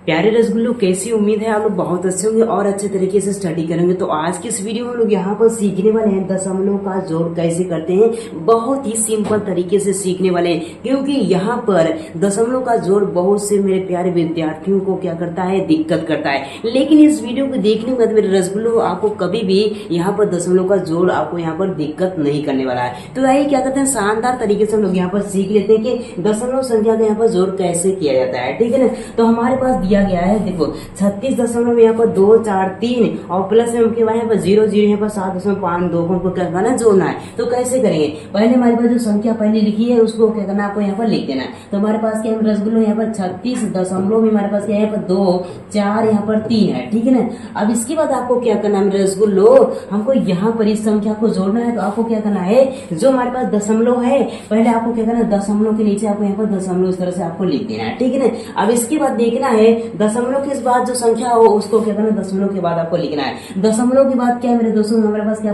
प्यारे रसगुल्लो, कैसी उम्मीद है आप लोग बहुत अच्छे होंगे और अच्छे तरीके से स्टडी करेंगे। तो आज की इस वीडियो में लोग यहाँ पर सीखने वाले हैं दशमलव का जोड़ कैसे करते हैं। बहुत ही सिंपल तरीके से सीखने वाले हैं, क्योंकि यहाँ पर दशमलव का जोड़ बहुत से मेरे प्यारे विद्यार्थियों को क्या करता है, दिक्कत करता है। लेकिन इस वीडियो को देखने के बाद मेरे रसगुल्लो आपको कभी भी यहाँ पर दशमलव का जोड़ आपको यहाँ पर दिक्कत नहीं करने वाला है। तो यही क्या करते हैं, शानदार तरीके से हम लोग यहाँ पर सीख लेते हैं कि दशमलव संख्या का यहाँ पर जोड़ कैसे किया जाता है। ठीक है ना। तो हमारे पास दिया गया है, देखो 36 यहाँ पर 2 4 3 और प्लस में उनके यहाँ पर 0 0 यहाँ पर 7.52 को क्या करना, जोड़ना है। तो कैसे करेंगे, पहले हमारे पास जो संख्या पहले लिखी है उसको क्या करना, आपको यहाँ पर लिख देना है। तो हमारे पास क्या है रसगुल्लो, यहाँ पर 36 दशमलव में हमारे पास क्या है, यहाँ पर 2 4 यहाँ पर 3 है। ठीक है ना। अब इसके बाद आपको क्या करना है रसगुल्लो, हमको यहाँ पर इस संख्या को जोड़ना है। तो आपको क्या करना है, जो हमारे पास दशमलव है पहले आपको क्या करना है, दशमलव के नीचे आपको यहाँ पर दशमलव इस तरह से आपको लिख देना है। ठीक है ना। अब इसके बाद देखना है दशमलव के बाद जो संख्या हो उसको क्या करना, दशमलव के बाद आपको लिखना है। दशमलव के बाद क्या है मेरे दोस्तों, हमारे पास क्या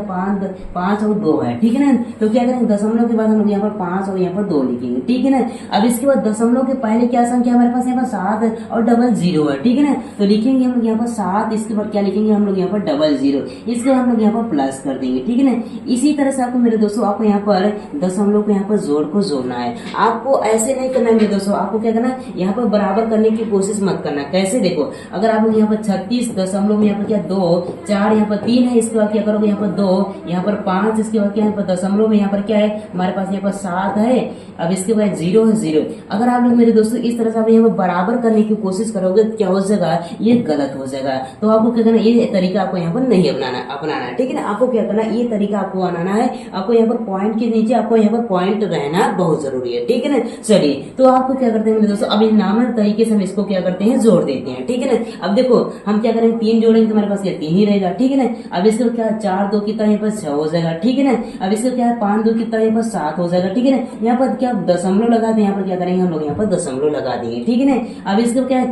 5 और 2 है। ठीक है ना। तो क्या करेंगे, दशमलव के बाद हम लोग यहाँ पर 5 और यहाँ पर 2 लिखेंगे। ठीक है ना। अब इसके बाद दशमलव के पहले क्या संख्या हमारे पास यहाँ पर 7 और 00 है। ठीक है ना। तो लिखेंगे हम लोग यहाँ पर 7, इसके बाद क्या लिखेंगे हम लोग यहाँ पर 00, इसके बाद हम लोग यहाँ पर प्लस कर देंगे। ठीक है ना। इसी तरह से आपको मेरे दोस्तों आपको यहाँ पर दशमलव को यहाँ पर जोड़ को जोड़ना है। आपको ऐसे नहीं करना है मेरे दोस्तों, आपको क्या करना है, यहाँ पर बराबर करने की कोशिश मत करना। कैसे, देखो अगर आप लोग यहाँ पर 36 दशमलव में यहाँ पर क्या 2 4 यहाँ पर 3 है, इसके बाद क्या करोगे यहाँ पर 2 यहाँ पर 5, इसके बाद क्या यहाँ पर दशमलव में यहाँ पर क्या है हमारे पास यहाँ पर 7 है। अब इसके बाद 0 है 0। अगर आप लोग मेरे दोस्तों इस तरह से आप यहाँ पर बराबर करने की कोशिश करोगे तो क्या हो जाएगा, ये गलत हो जाएगा। तो आपको क्या करना, ये तरीका आपको यहाँ पर नहीं अपनाना है। ठीक है ना। आपको क्या करना, ये तरीका आपको अपनाना है। आपको यहाँ पर पॉइंट के नीचे आपको यहाँ पर पॉइंट रहना बहुत जरूरी है। ठीक है ना। चलिए, तो आपको क्या करते हैं मेरे दोस्तों, अब नामक तरीके से हम इसको क्या करते हैं, जोड़ देते हैं। ठीक है ना। अब देखो हम क्या करेंगे, 3 जोड़ेंगे तो हमारे पास क्या 3 ही रहेगा। ठीक है ना। अब इसका क्या 4 2 कितना यहाँ पर 6 हो जाएगा। ठीक है ना। अब इसका क्या है 5 2 कितना यहाँ पर 7 हो जाएगा। ठीक है ना। यहाँ पर क्या दशमलव लगा दें, यहाँ पर क्या करेंगे हम लोग यहाँ पर दशमलव लगा देंगे। ठीक है ना। अब इसका क्या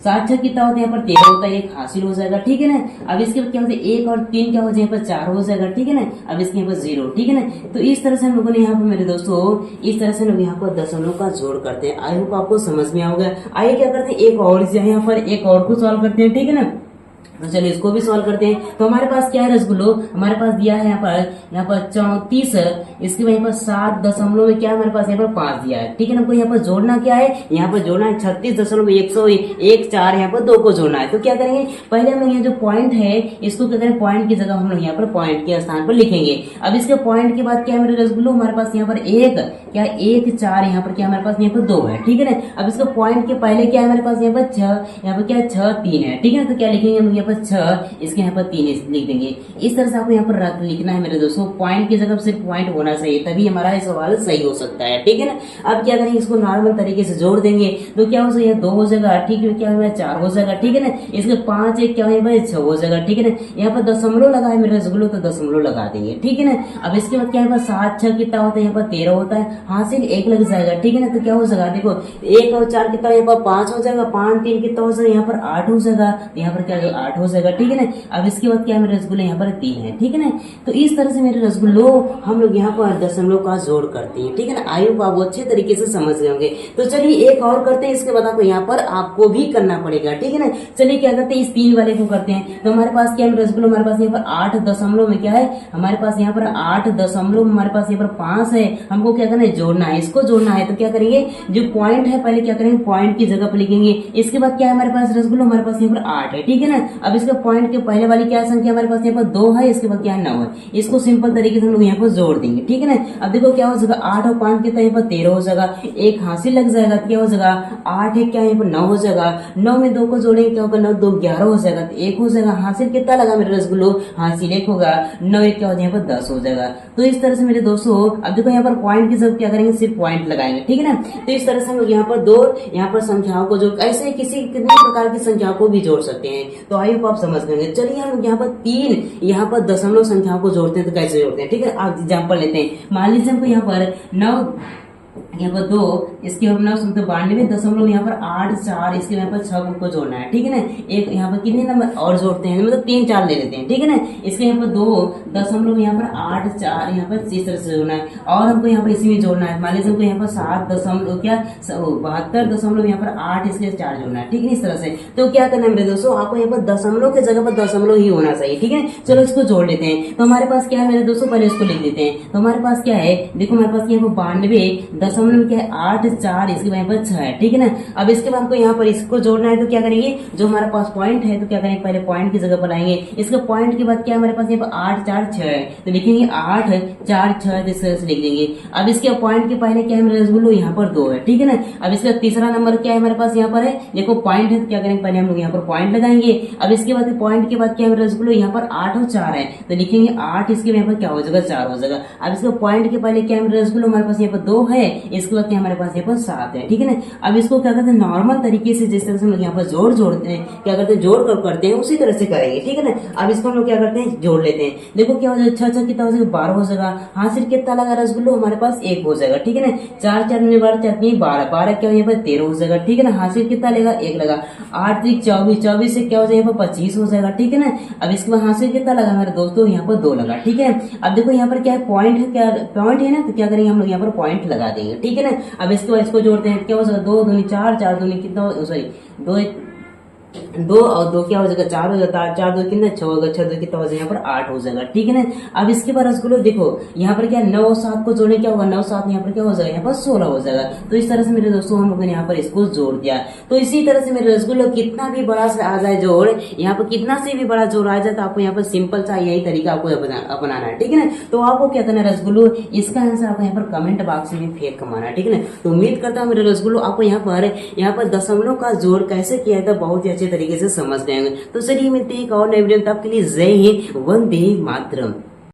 7 6 कितना होता है, यहाँ पर 13 होता है, 1 हासिल हो जाएगा। ठीक है ना। अब इसके बाद क्या होता है 1 और 3 क्या हो जाए, यहाँ पर 4 हो जाएगा। ठीक है ना। अब इसके यहाँ पर 0। ठीक है ना। तो इस तरह से हम लोगों ने यहाँ पर मेरे दोस्तों इस तरह से लोग यहाँ पर दशमलव का जोड़ करते हैं। आई होप आपको समझ में आओगे। आइए क्या करते हैं, एक और यहाँ पर एक और को सॉल्व करते हैं। ठीक है ना। तो चलिए इसको भी सॉल्व करते हैं। तो हमारे पास क्या है रसगुल्लो, हमारे पास दिया है यहाँ पर 34, इसके बाद यहाँ पर 7 दशमलव में क्या हमारे पास यहाँ पर 5 दिया है। ठीक है ना। हमको यहाँ पर जोड़ना क्या है, यहाँ पर जोड़ना है 36.101 4 यहाँ पर 2 को जोड़ना है। तो क्या करेंगे, पहले हम लोग यहाँ जो पॉइंट है इसको क्या करें, पॉइंट की जगह हम लोग यहाँ पर पॉइंट के स्थान पर लिखेंगे। अब इसके पॉइंट के बाद क्या है मेरे रसगुल्लो, हमारे पास यहाँ पर 1 क्या 1 4 यहाँ पर क्या हमारे पास यहाँ पर 2 है। ठीक है ना। अब इसका पॉइंट के पहले क्या है हमारे पास यहाँ पर 6, यहाँ पर क्या 6 3 है। ठीक है ना। तो क्या लिखेंगे हम लोग यहाँ पर 6, इसके यहाँ पर 3 लिख देंगे। इस तरह से आपको यहाँ पर लिखना है मेरे दोस्तों। पॉइंट की जगह सिर्फ पॉइंट होना चाहिए, तभी हमारा सवाल सही हो सकता है। ठीक है ना। अब क्या करेंगे, इसको नॉर्मल तरीके से जोड़ देंगे। तो क्या हो जाएगा 2 हो जाएगा। ठीक है। क्या हो 4 हो जाएगा। ठीक है ना। इसके 5 1 क्या है 6 हो जाएगा। ठीक है ना। यहाँ पर दशमलव लगा है मेरे रसगुल्लो, तो दशमलव लगा देंगे। ठीक है ना। अब इसके बाद क्या है 7 6 कितना होता है, यहाँ पर 13 होता है, हासिल 1 लग जाएगा। ठीक है ना। तो क्या हो जाएगा, देखो 1 और 4 कितना यहाँ पर 5 हो जाएगा, 5 3 कितना हो जाएगा, यहाँ पर 8 हो जाएगा। यहाँ पर क्या 8 हो जाएगा। ठीक है ना। अब इसके बाद क्या मेरे रसगुल्ले यहाँ पर 3 है। ठीक है ना। तो इस तरह से मेरे रसगुल्लो हम लोग यहाँ पर दशमलव का जोड़ करते हैं। ठीक है ना। आयु को आप अच्छे तरीके से समझ गए होंगे। तो चलिए एक और करते हैं, इसके बाद आपको यहाँ पर आपको भी करना पड़ेगा। ठीक है ना। चलिए क्या करते हैं, इस 3 वाले को करते हैं। तो हमारे पास क्या है रसगुल्लो, हमारे पास यहाँ पर 8 दशमलव में क्या है, हमारे पास यहाँ पर 8 दशमलव हमारे पास यहाँ पर 5 है। हमको क्या करना है, जोड़ना है, इसको जोड़ना है। तो क्या करेंगे, जो पॉइंट है पहले क्या करेंगे, पॉइंट की जगह पर लिखेंगे। इसके बाद क्या है हमारे पास रसगुल्लो, हमारे पास यहाँ पर 8 है। ठीक है ना। अब इसके पॉइंट के पहले वाली क्या संख्या हमारे पास यहाँ पर 2 है, इसके बाद क्या है 9 है। इसको सिंपल तरीके से हम लोग यहाँ पर जोड़ देंगे। ठीक है ना। अब देखो क्या हो जाएगा, 8 और 5 कितना यहाँ पर 13 हो जाएगा, 1 हासिल लग जाएगा। क्या हो जाएगा 8 1 क्या यहाँ पर 9 हो जाएगा। 9 में 2 को जोड़ेंगे क्या होगा, 9 2 11 हो जाएगा, तो 1 हो जाएगा। हासिल कितना लगा मेरे रसगुल्लो, हासिल 1 होगा। 9 1 क्या हो जाएगा यहाँ पर 10 हो जाएगा। तो इस तरह से मेरे दोस्तों अब देखो यहाँ पर पॉइंट की जगह क्या करेंगे, सिर्फ पॉइंट लगाएंगे। ठीक है ना। तो इस तरह से हम लोग यहाँ पर 2 यहाँ पर संख्याओं को जोड़, ऐसे किसी कितने प्रकार की संख्याओं को भी जोड़ सकते हैं। तो आई होप आप समझ गए। चलिए हम यहाँ पर 3 यहाँ पर दशमलव संख्याओं को जोड़ते हैं। तो कैसे जोड़ते हैं, ठीक है। आप एग्जाम्पल लेते हैं। मान लीजिए हमको यहाँ पर 9 यहाँ पर 2, इसके हम ना सुनते 92.8 यहाँ पर 8 4, इसके यहाँ पर 6 को जोड़ना है, ठीक है ना। एक यहाँ पर कितने नंबर और जोड़ते हैं, मतलब 3 4 ले लेते हैं, ठीक है ना। इसके यहाँ पर 2.8 यहाँ पर 8 4 यहाँ पर इस तरह से जोड़ना है, और हमको यहाँ पर इसी में जोड़ना है। मान लीजिए हमको यहाँ पर 72.8 यहाँ पर 8 इसके 4 जोड़ना है, ठीक है, इस तरह से। तो क्या करना है मेरे दोस्तों, आपको यहाँ पर दशमलव की जगह पर दशमलव ही होना चाहिए, ठीक है। चलो इसको जोड़ लेते हैं। तो हमारे पास क्या है मेरे दोस्तों, पहले इसको लिख देते हैं। तो हमारे पास क्या है, देखो हमारे पास यहाँ पर 92.8 क्या है 8 4, इसके यहाँ पर 6 है, ठीक है ना। अब इसके बाद हमको यहाँ पर इसको जोड़ना है, तो क्या करेंगे, जो हमारे पास पॉइंट है तो क्या करेंगे, पहले पॉइंट की जगह पर लाएंगे। इसके पॉइंट के बाद क्या हमारे पास यहाँ पर 8 4 6 है, तो लिखेंगे 8 4 6 इस तरह से लिख देंगे। अब इसके पॉइंट के पहले क्या है मेरे रसगुल्लो, यहाँ पर 2 है, ठीक है ना। अब इसका तीसरा नंबर क्या है हमारे पास यहाँ पर है, देखो पॉइंट है, तो क्या करेंगे, पहले हम लोग यहाँ पर पॉइंट लगाएंगे। अब इसके बाद पॉइंट के बाद क्या है मेरे रसगुल्लो, यहाँ पर 8 और 4 है, तो लिखेंगे 8, इसके यहाँ पर क्या हो जाएगा 4 हो जाएगा। अब इसके पॉइंट के पहले क्या है मेरे रसगुल्लो, हमारे पास यहाँ पर 2 है, इसके बाद क्या हमारे पास यहाँ पर 7 है, ठीक है ना। अब इसको क्या करते हैं, नॉर्मल तरीके से जिस तरह से हम लोग यहाँ पर जोड़ते हैं, क्या करते हैं, जोड़ कर करते हैं, उसी तरह से करेंगे, ठीक है ना। अब इसको हम लोग क्या करते हैं, जोड़ लेते हैं। देखो क्या हो जाएगा, 6 6 कितना हो जाएगा, 12 हो जाएगा। हासिल कितना लगा रसगुल्लो, हमारे पास 1 हो जाएगा, ठीक है ना। 4 4 में 12 4 में 12 12 क्या हो यहाँ पर 13 हो जाएगा, ठीक है ना। हासिल कितना लेगा, 1 लगा। 8 3 24 24 से क्या हो जाएगा, यहाँ पर 25 हो जाएगा, ठीक है ना। अब इसके बाद हासिल कितना लगा मेरे दोस्तों, यहाँ पर 2 लगा, ठीक है। अब देखो यहाँ पर क्या है, पॉइंट है, क्या पॉइंट है ना, तो क्या करेंगे हम लोग यहाँ पर पॉइंट लगा देंगे, ठीक है ना। अब इसके बाद इसको जोड़ते हैं, क्या हो जाएगा, 2 दूनी 4 4 दूनी कितना, सॉरी 2 और 2 क्या हो जाएगा, 4 हो जाता है, 4 2 कितना 6 होगा, 6 2 कितना हो जाएगा, यहाँ पर 8 हो जाएगा, ठीक है ना। अब इसके बाद रसगुल्लो देखो यहाँ पर क्या 9 7 को जोड़ने क्या होगा, 9 7 यहाँ पर क्या हो जाएगा, यहाँ पर 16 हो जाएगा। तो इस तरह से मेरे दोस्तों हम लोगों ने यहाँ पर इसको जोड़ दिया। तो इसी तरह से मेरे रसगुल्लो कितना भी बड़ा से आ जाए जोड़, यहाँ पर कितना से भी बड़ा जोड़ आ जाए, तो आपको यहाँ पर सिंपल सा यही तरीका आपको अपनाना है, ठीक है ना। तो आपको क्या करना है रसगुल्लो, इसका आंसर आपको यहाँ पर कमेंट बॉक्स में फेंक कमाना है, ठीक है ना। तो उम्मीद करता हूँ मेरे रसगुल्लो आपको यहाँ पर दशमलव का जोड़ कैसे किया था बहुत ही अच्छे तरीके से समझ गए। तो चलिए मिलते हैं एक और नए वीडियो, तब के लिए जय हिंद, वंदे मातरम।